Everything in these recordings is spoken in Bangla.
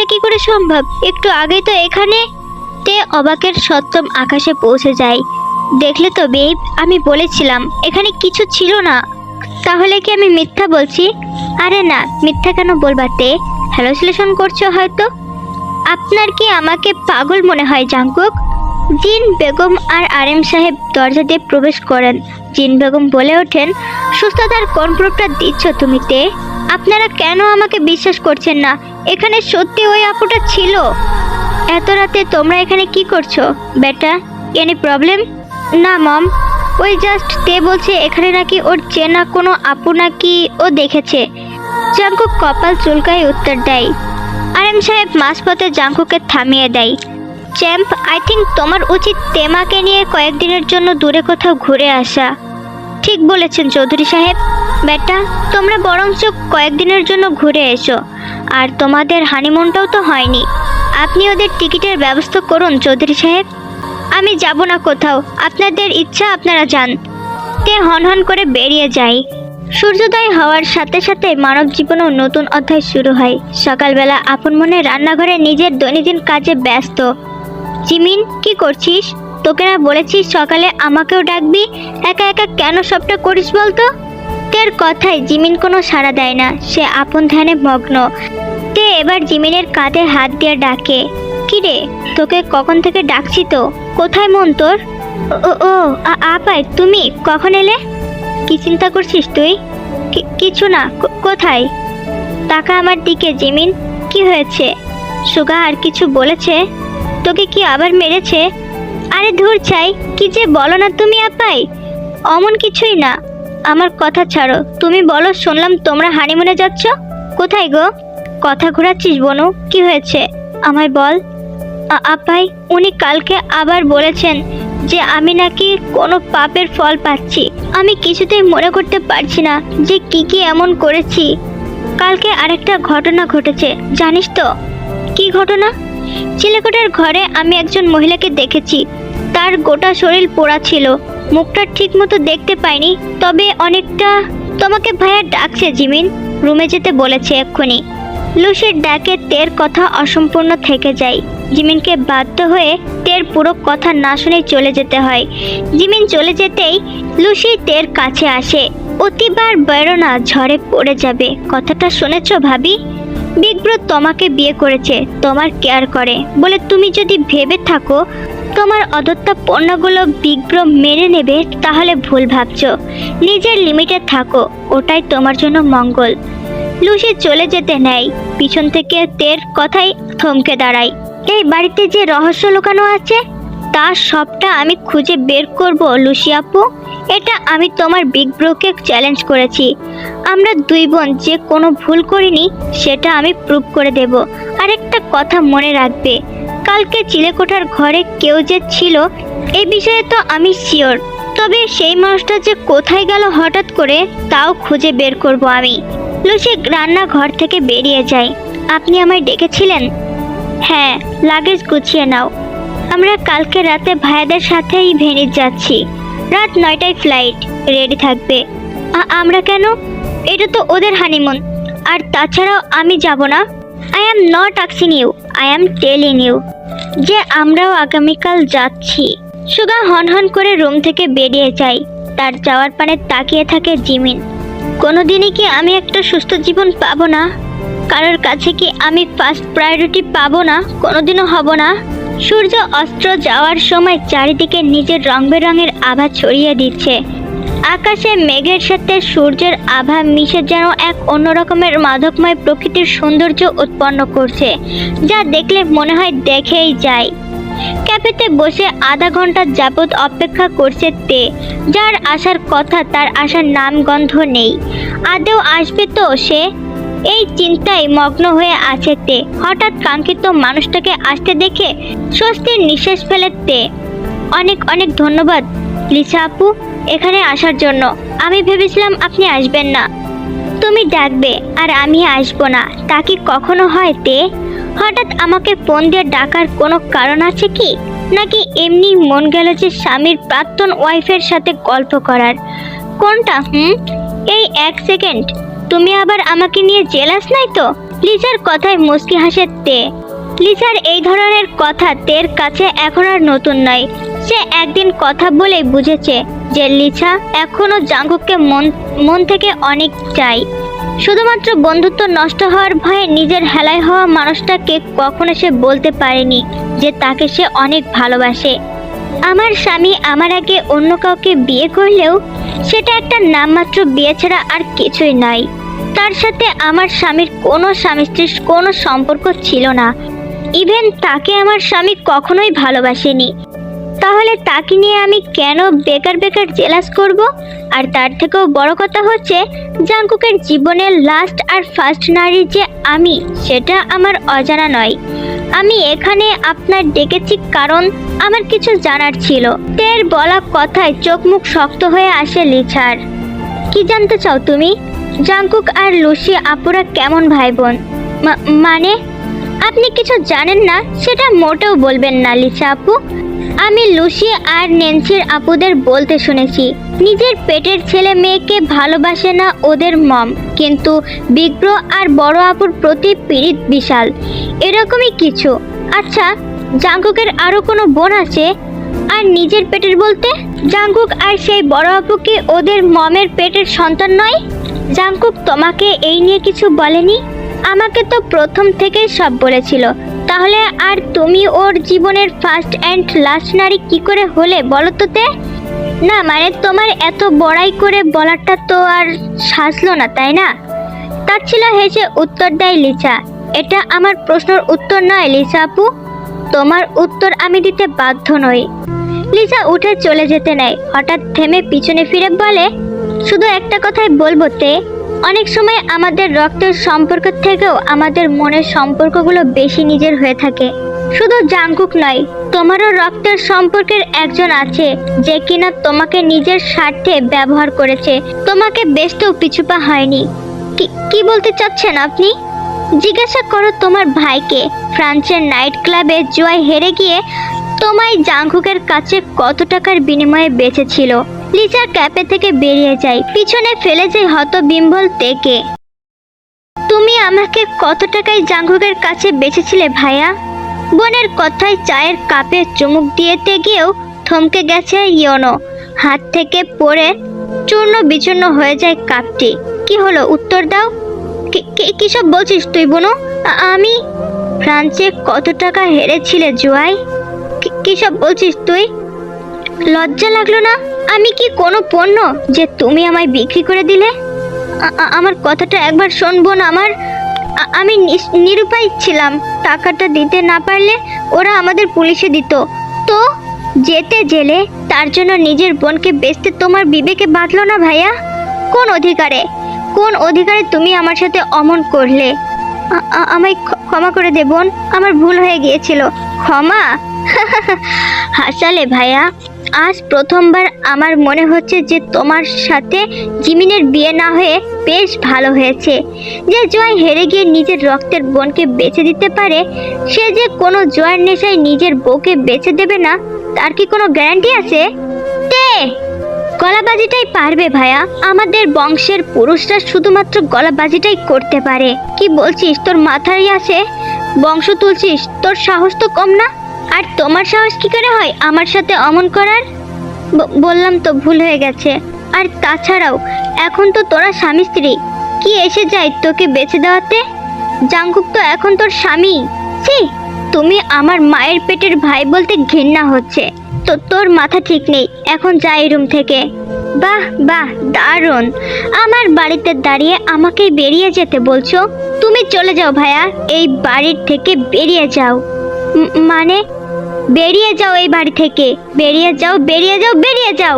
এটা কি করে সম্ভব? একটু আগেই তো এখানে। তে অবাকের সপ্তম আকাশে পৌঁছে যায়। দেখলে তো বেব, আমি বলেছিলাম এখানে কিছু ছিল না। তাহলে কি আমি মিথ্যা বলছি? আরে না, মিথ্যা কেন বলবা তে? হ্যালোসিলেশন করছো হয়তো। আপনার কি আমাকে পাগল মনে হয় জাঙ্কুক? জিন বেগম আর আরেম সাহেব দরজা দিয়ে প্রবেশ করেন। জিন বেগম বলে ওঠেন, সুস্থতার কোন প্রুফটা দিচ্ছ তুমি তে? আপনারা কেন আমাকে বিশ্বাস করছেন না? এখানে সত্যি ওই আপুটা ছিল। এত রাতে তোমরা এখানে কি করছো বেটা? Any problem? না মম, ওই জাস্ট তে বলছে এখানে নাকি ওর চেনা কোনো আপু নাকি ও দেখেছে। জাঙ্কুক কপাল চুলকায় উত্তর দেয়। আরেম সাহেব মাঝপথে জাঙ্কুকে থামিয়ে দেয়। চ্যাম্প, আই থিঙ্ক তোমার উচিত তেমাকে নিয়ে কয়েকদিনের জন্য দূরে কোথাও ঘুরে আসা। ঠিক বলেছেন চৌধুরী সাহেব। বেটা, তোমরা বরঞ্চ কয়েকদিনের জন্য ঘুরে এসো। আর তোমাদের হানিমুনটাও তো হয়নি। আপনি ওদের টিকিটের ব্যবস্থা করুন চৌধুরী সাহেব। আমি যাব না কোথাও, আপনাদের ইচ্ছা আপনারা যান। তে হনহন করে বেরিয়ে যায়। সূর্যোদয় হওয়ার সাথে সাথে মানব জীবনেও নতুন অধ্যায় শুরু হয়। সকালবেলা আপন মনে রান্নাঘরে নিজের দৈনন্দিন কাজে ব্যস্ত। জিমিন, কি করছিস? তোকে না বলেছিস সকালে আমাকেও ডাকবি? একা একা কেন সবটা করিস বলতো? তের কথায় জিমিন কোনো সাড়া দেয় না। সে আপন ধ্যানে মগ্ন। তে এবার জিমিনের কাঁধে হাত দিয়ে ডাকে, কিরে, তোকে কখন থেকে ডাকছি তো, কোথায় মন তোর? ও ও আপাই, তুমি কখন এলে? কি চিন্তা করছিস তুই? কিছু না। কোথায়? তাকা আমার দিকে জিমিন। কি হয়েছে? সুগা আর কিছু বলেছে? তোকে কি আবার মেরেছে? আরে ধুর চাই, কি যে বলো না তুমি আপাই। অমন কিছুই না। আমার কথা ছাড়ো, তুমি বলো। শুনলাম তোমরা হানিমুনে যাচ্ছ। কোথায় গো? কথা ঘোরাচ্ছিস বনু, কি হয়েছে আমায় বল। আপাই, উনি কালকে আবার বলেছেন যে আমি নাকি কোনো পাপের ফল পাচ্ছি। আমি কিছুতেই মনে করতে পারছি না যে কি এমন করেছি। কালকে আরেকটা ঘটনা ঘটেছে, জানিস তো? কি ঘটনা? চিলেকোঠার ঘরে আমি একজন মহিলাকে দেখেছি। তার গোটা শরীর পোড়া ছিল। মুখটা ঠিক মতো দেখতে পাইনি, তবে অনেকটা। তোমাকে ভাইয়া ডাকছে জিমিন, রুমে যেতে বলেছে এক্ষুনি। লুসির ডাকে তের কথা অসম্পূর্ণ থেকে যায়। জিমিনকে বাধ্য হয়ে তের পুরো কথা না শুনে চলে যেতে হয়। জিমিন চলে যেতেই লুসি তের কাছে আসে। অতিবার বেরো না, ঝড়ে পড়ে যাবে। কথাটা শুনেছ ভাবি? বিগ ব্রো তোমাকে বিয়ে করেছে, তোমার কেয়ার করে বলে। তুমি যদি ভেবে থাকো তোমার অদত্তা পণ্যগুলো বিগ ব্রো মেনে নেবে, তাহলে ভুল ভাবছো। নিজের লিমিটে থাকো, ওটাই তোমার জন্য মঙ্গল। লুসি চলে যেতে নেয়। পিছন থেকে তের কথাই থমকে দাঁড়ায়। এই বাড়িতে যে রহস্য লুকানো আছে, তার সবটা আমি খুঁজে বের করব লুসি আপু। এটা আমি তোমার বিগ ব্রোকে চ্যালেঞ্জ করেছি। আমরা দুই বোন যে কোনো ভুল করিনি, সেটা আমি প্রুভ করে দেব। আরেকটা কথা মনে রাখবে, কালকে চিলেকোঠার ঘরে কেউ যে ছিল এই বিষয়ে তো আমি শিওর। তবে সেই মানুষটা যে কোথায় গেল হঠাৎ করে, তাও খুঁজে বের করব আমি। লুসি রান্নাঘর থেকে বেরিয়ে যায়। আপনি আমায় ডেকেছিলেন? হ্যাঁ, লাগেজ গুছিয়ে নাও। আমরা কালকে রাতে ভাইয়াদের সাথেই ভেনিস যাচ্ছি। রাত 9টায় ফ্লাইট, রেডি থাকবে। আমরা কেন? এটা তো ওদের হানিমুন। আর তাছাড়াও আমি যাব না। I am not asking you, I am telling you যে আমরাও আগামীকাল যাচ্ছি। সুগা হনহন করে রুম থেকে বেরিয়ে যায়। তার যাওয়ার পানে তাকিয়ে থাকে জিমিন। কোনোদিনই কি আমি একটা সুস্থ জীবন পাবো না? কারোর কাছে কি আমি ফার্স্ট প্রায়োরিটি পাবো না? কোনোদিনও হব না। সূর্য অস্ত যাওয়ার সময় চারিদিকে নিজের রং বেরঙের আভা ছড়িয়ে দিচ্ছে। আকাশে মেঘের সাথে সূর্যের আভা মিশে যেন এক অন্যরকমের মাদকময় প্রকৃতির সৌন্দর্য উৎপন্ন করছে, যা দেখলে মনে হয় দেখেই যায়। ক্যাফেতে বসে আধা ঘন্টা যাবৎ অপেক্ষা করছে তে। যার আসার কথা, তার আসার নামগন্ধ নেই। আদেও আসবে তো সে? এই চিন্তায় মগ্ন হয়ে আছে তে। হঠাৎ কাঙ্ক্ষিত মানুষটাকে আসতে দেখে স্বস্তির নিঃশ্বাস ফেলে তে। অনেক অনেক ধন্যবাদ লিসা আপু, এখানে আসার জন্য। আমি ভেবেছিলাম আপনি আসবেন না। তুমি ডাকবে আর আমি আসবো না, তা কি কখনো হয় তে? হঠাৎ আমাকে ফোন দিয়ে ডাকার কোনো কারণ আছে কি? নাকি এমনি মন গেল যে স্বামীর প্রাক্তন ওয়াইফের সাথে গল্প করার? কোনটা? এই এক সেকেন্ড, তুমি আবার আমাকে নিয়ে জেলাস নাই তো? লিসার কথায় মুচকি হাসে তে। লিসার এই ধরনের কথা তের কাছে এখন আর নতুন নয়। সে একদিন কথা বলেই বুঝেছে যে লিসা এখনো জাঙ্কুককে মন থেকে অনেক চায়। শুধুমাত্র বন্ধুত্ব নষ্ট হওয়ার ভয়ে নিজের হেলায় হওয়া মানুষটাকে কখনো সে বলতে পারেনি যে তাকে সে অনেক ভালোবাসে। আমার স্বামী আমার আগে অন্য কাউকে বিয়ে করলেও সেটা একটা নামমাত্র বিয়ে ছাড়া আর কিছুই নয়। তার সাথে আমার স্বামীর কোনো স্বামী স্ত্রীর কোনো সম্পর্ক ছিল না। ইভেন তাকে আমার স্বামী কখনোই ভালোবাসেনি। তাহলে তাকে নিয়ে আমি কেন বেকার বেকার জেলাস করব? আর তার থেকেও বড় কথা হচ্ছে জাঙ্কুকের জীবনের লাস্ট আর ফার্স্ট নারী যে আমি, সেটা আমার অজানা নয়। আমি এখানে আপনার ডেকেছি কারণ আমার কিছু জানার ছিল। তের বলা কথায় চোখ মুখ শক্ত হয়ে আসে লিসার। কি জানতে চাও তুমি? জাঙ্কুক আর লুসি আপুরা কেমন ভাই বোন? মানে আপনি কিছু জানেন না সেটা মোটেও বলবেন না লিসা আপু। আমি লুসি আর নেন্সির আপুদের বলতে শুনেছি নিজের পেটের ছেলে মেয়েকে ভালোবাসে না ওদের মম, কিন্তু বিগ ব্রো আর বড় আপুর প্রতি পীড়িত বিশাল, এরকমই কিছু। আচ্ছা, জাঙ্কুকের আরো কোনো বোন আছে? আর নিজের পেটের বলতে জাঙ্কুক আর সেই বড় আপু কি ওদের মমের পেটের সন্তান নয়? জাঙ্কুক তোমাকে এই নিয়ে কিছু বলেনি? আমাকে তো প্রথম থেকেই সব বলেছিল। তাহলে আর তুমি ওর জীবনের ফার্স্ট অ্যান্ড লাস্ট নারী কি করে হলে বলো তো তে? না মানে তোমার এত বড়াই করে বলাটা তো আর সাজলো না, তাই না? তার ছিল হেসে উত্তর দেয় লিসা। এটা আমার প্রশ্নের উত্তর নয় লিসা আপু, তোমার উত্তর আমি দিতে বাধ্য নই। লিসা উঠে চলে যেতে নেয়, হঠাৎ থেমে পিছনে ফিরে বলে, শুধু একটা কথাই বলবো তে, অনেক সময় আমাদের রক্তের সম্পর্ক থেকেও আমাদের মনের সম্পর্কগুলো বেশি নিজের হয়ে থাকে। শুধু জাঙ্কুক নয়, তোমারও রক্তের সম্পর্কের একজন আছে যে কিনা তোমাকে নিজের স্বার্থে ব্যবহার করেছে, তোমাকে বেচতেও পিছুপা হয়নি। কি বলতে চাচ্ছেন আপনি? জিজ্ঞাসা করো তোমার ভাইকে ফ্রান্সের নাইট ক্লাবে জুয়ায় হেরে গিয়ে তোমায় জাঙ্কুকের কাছে কত টাকার বিনিময়ে বেচেছিল। লিসা ক্যাফে থেকে বেরিয়ে যায়, পিছনে ফেলে যায় হতবিম্বল তেকে। তুমি আমাকে কত টাকায় জাঙ্কুকের কাছে বেচেছিলে ভাইয়া? বোনের কথায় চায়ের কাপে চুমুক দিয়েতে গিয়েও থমকে গেছে ইয়োনো। হাত থেকে পড়ে চূর্ণ বিচূর্ণ হয়ে যায় কাপটি। কি হলো, উত্তর দাও। কিসব বলছিস তুই বোনো? আমি ফ্রান্সে কত টাকা হেরেছিলে জুয়ায়? কিসব বলছিস তুই? লজ্জা লাগলো না? আমি কি কোনো পণ্য যে তুমি আমায় বিক্রি করে দিলে? আমার কথাটা একবার শোনবো না? আমি নিরুপায় ছিলাম। টাকাটা দিতে না পারলে ওরা আমাদের পুলিশে দিত। তো যেতে জেলে, তার জন্য নিজের বোনকে বেচতে তোমার বিবেকে বাঁধলো না ভাইয়া? কোন অধিকারে তুমি আমার সাথে অমন করলে? আমায় ক্ষমা করে দে বোন, আমার ভুল হয়ে গিয়েছিল। ক্ষমা? হাসালে ভাইয়া। আজ প্রথমবার আমার মনে হচ্ছে যে তোমার সাথে জিমিনের বিয়ে না হয়ে বেশ ভালো হয়েছে। যে জয় হেরে গিয়ে নিজের রক্তের বোনকে বেচে দিতে পারে, সে যে কোনো জয়ের নেশায় নিজের বউকে বেচে দেবে না, তার কি কোনো গ্যারান্টি আছে? তে গলাবাজিটাই পারবে ভাইয়া। আমাদের বংশের পুরুষরা শুধুমাত্র গলাবাজিটাই করতে পারে। কি বলছিস? তোর মাথায় আছে? বংশ তুলছিস? তোর সাহস তো কম না। আর তোমার সাহস কি করে হয় আমার সাথে অমন করার? বললাম তো ভুল হয়ে গেছে। আর তাছাড়াও এখন তো তোরা স্বামী স্ত্রী, কি এসে যায় তোকে বেঁচে দেওয়াতে? জাঙ্কুক তো এখন তোর স্বামী। ছি, তুমি আমার মায়ের পেটের ভাই বলতে ঘৃণা হচ্ছে। তো তোর মাথা ঠিক নেই, এখন যা এই রুম থেকে। বাহ বাহ, দারুণ। আমার বাড়িতে দাঁড়িয়ে আমাকেই বেরিয়ে যেতে বলছো? তুমি চলে যাও ভাইয়া, এই বাড়ির থেকে বেরিয়ে যাও। মানে? বেরিয়ে যাও এই বাড়ি থেকে, বেরিয়ে যাও, বেরিয়ে যাও, বেরিয়ে যাও।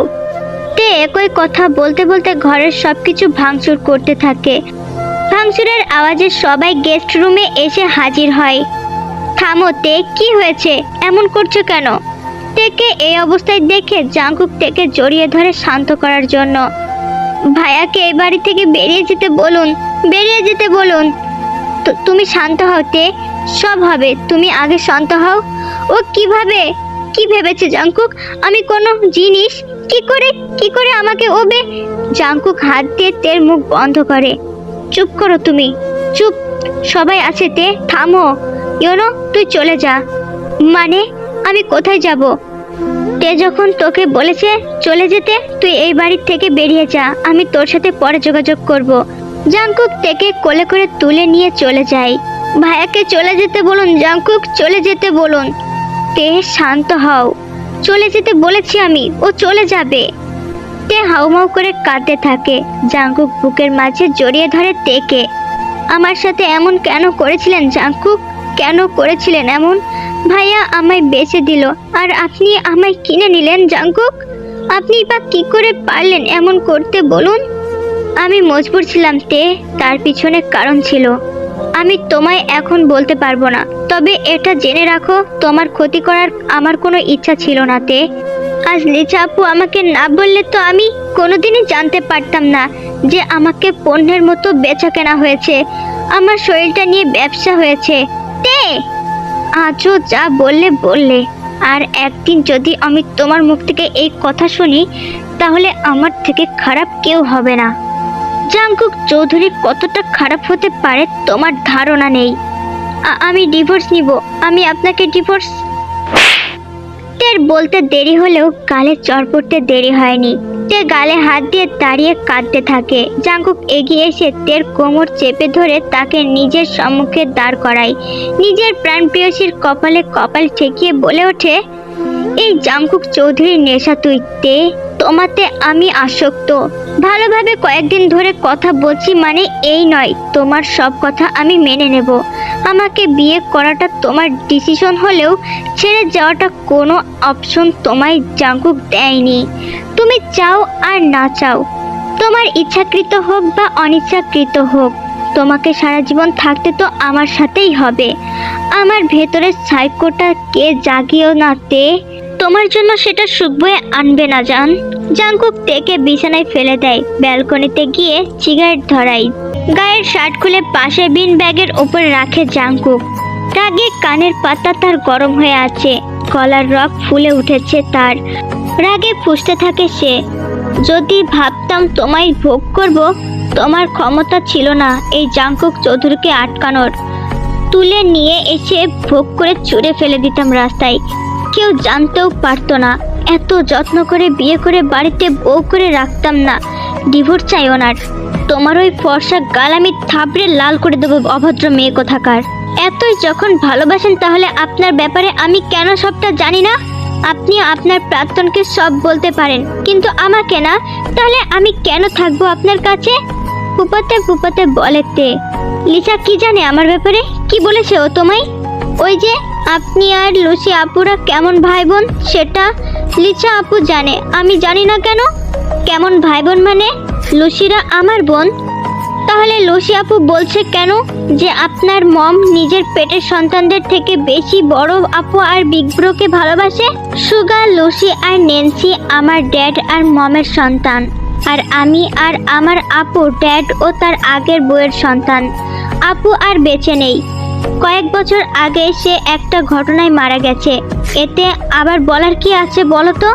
তে একই কথা বলতে বলতে ঘরের সবকিছু ভাঙচুর করতে থাকে। ভাঙচুরের আওয়াজে সবাই গেস্ট রুমে এসে হাজির হয়। থামো তে, কি হয়েছে? এমন করছো কেন? তেকে এই অবস্থায় দেখে জাঙ্কুক তেকে জড়িয়ে ধরে শান্ত করার জন্য। ভাইয়াকে এই বাড়ি থেকে বেরিয়ে যেতে বলুন, বেরিয়ে যেতে বলুন। তুমি শান্ত হও তে, সব হবে। তুমি আগে শান্ত হও। ও কিভাবে? কি ভেবেছে জাঙ্কুক আমি কোনো জিনিস? কি করে আমাকে ওবে? জাঙ্কুক হাত দিয়ে তের মুখ বন্ধ করে। চুপ করো তুমি, চুপ। সবাই আছে তে, থামো। ইউনো তুই চলে যা। মানে আমি কোথায় যাব? তে যখন তোকে বলেছে চলে যেতে, তুই এই বাড়ির থেকে বেরিয়ে যা, আমি তোর সাথে পরে যোগাযোগ করব। জাংকুক তেকে কোলে করে তুলে নিয়ে চলে যায়। ভাইয়াকে চলে যেতে বলুন জাংকুক, চলে যেতে বলুন। তে শান্ত হও, চলে যেতে বলেছি আমি, ও চলে যাবে। তে হাউমাউ করে কাঁদতে থাকে। জাংকুক বুকের মাঝে জড়িয়ে ধরে তেকে। আমার সাথে এমন কেন করেছিলেন জাংকুক, কেন করেছিলেন এমন? ভাইয়া আমায় বেচে দিল আর আপনি আমায় কিনে নিলেন জাংকুক। আপনি বা কি করে পারলেন এমন করতে বলুন? আমি মজবুর ছিলাম তে, তার পিছনে কারণ ছিল। আমি তোমায় এখন বলতে পারবো না, তবে এটা জেনে রাখো তোমার ক্ষতি করার আমার কোনো ইচ্ছা ছিল না তে। আজ লিচা আপু আমাকে না বললে তো আমি কোনোদিনই জানতে পারতাম না যে আমাকে পণ্যের মতো বেচা কেনা হয়েছে, আমার শরীরটা নিয়ে ব্যবসা হয়েছে। তে আজও যা বললে বললে, আর একদিন যদি আমি তোমার মুখ থেকে এই কথা শুনি তাহলে আমার থেকে খারাপ কেউ হবে না। জাংকুক চৌধুরী কতটা খারাপ হতে পারে তোমার ধারণা নেই। আমি ডিভোর্স নিব, আমি আপনাকে ডিভোর্স। তের বলতে দেরি হলেও গালে চড় পড়তে দেরি হয়নি। তে গালে হাত দিয়ে দাঁড়িয়ে কাঁদতে থাকে। জাংকুক এগিয়ে এসে তের কোমর চেপে ধরে তাকে নিজের সম্মুখে দাঁড় করায়। নিজের প্রাণপ্রেয়সীর কপালে কপাল ঠেকিয়ে বলে ওঠে, এই জাংকুক চৌধুরীর নেশা তুই তে, তোমাতে আমি আসক্ত। ভালোভাবে কয়েকদিন ধরে কথা বলছি মানে এই নয় তোমার সব কথা আমি মেনে নেব। আমাকে বিয়ে করাটা তোমার ডিসিশন হলেও ছেড়ে যাওয়াটা কোনো অপশন তোমায় জাংকুক দেয়নি। তুমি চাও আর না চাও, তোমার ইচ্ছাকৃত হোক বা অনিচ্ছাকৃত হোক, তোমাকে সারা জীবন থাকতে তো আমার সাথেই হবে। আমার ভেতরের সাইকোটা কে জাগিও না তে, তোমার জন্য সেটা সুখ বয়ে আনবে না জান। জাংকুক তেকে বিছানায় ফেলে দেয়। ব্যালকনিতে গিয়ে সিগারেট ধরায়। গায়ের শার্ট খুলে পাশের বিন ব্যাগের উপরে রাখে জাংকুক। রাগে কানের পাতা তার গরম হয়ে আছে, গলার রগ ফুলে উঠেছে তার। রাগে ফুঁসতে থাকে সে, যদি ভাবতাম তোমায় ভোগ করব, তোমার ক্ষমতা ছিল না এই জাংকুক চৌধুরীকে আটকানোর। তুলে নিয়ে এসে ভোগ করে ছুঁড়ে ফেলে দিতাম রাস্তায়, কেউ জানতেও পারতো না। এত যত্ন করে বিয়ে করে বাড়িতে বউ করে রাখতাম না। ডিভোর্স চাই ওনার। তোমার ওই ফর্সা গাল আমি থাবড়ে লাল করে দেবো অভদ্র মেয়ে কোথাকার। এতই যখন ভালোবাসেন তাহলে আপনার ব্যাপারে আমি কেন সবটা জানি না? আপনি আপনার প্রাক্তনকে সব বলতে পারেন কিন্তু আমাকে না, তাহলে আমি কেন থাকবো আপনার কাছে? ফুপাতে ফুপাতে বলে তে, লিসা কি জানে আমার ব্যাপারে? কি বলেছে ও তোমায়? ওই যে আপনি আর লুসি আপুরা কেমন ভাই বোন সেটা লিচা আপু জানে, আমি জানি না কেন? কেমন ভাই বোন মানে? লুসিরা আমার বোন। তাহলে লুসি আপু বলছে কেন যে আপনার মম নিজের পেটের সন্তানদের থেকে বেশি বড় আপু আর বিগ ব্রোকে ভালোবাসে? সুগা, লুসি আর নেন্সি আমার ড্যাড আর মমের সন্তান, আর আমি আর আমার আপু ড্যাড ও তার আগের বউয়ের সন্তান। আপু আর বেঁচে নেই, কয়েক বছর আগে সে একটা ঘটনায় মারা গেছে। এতে আবার বলার কি আছে বলো তো?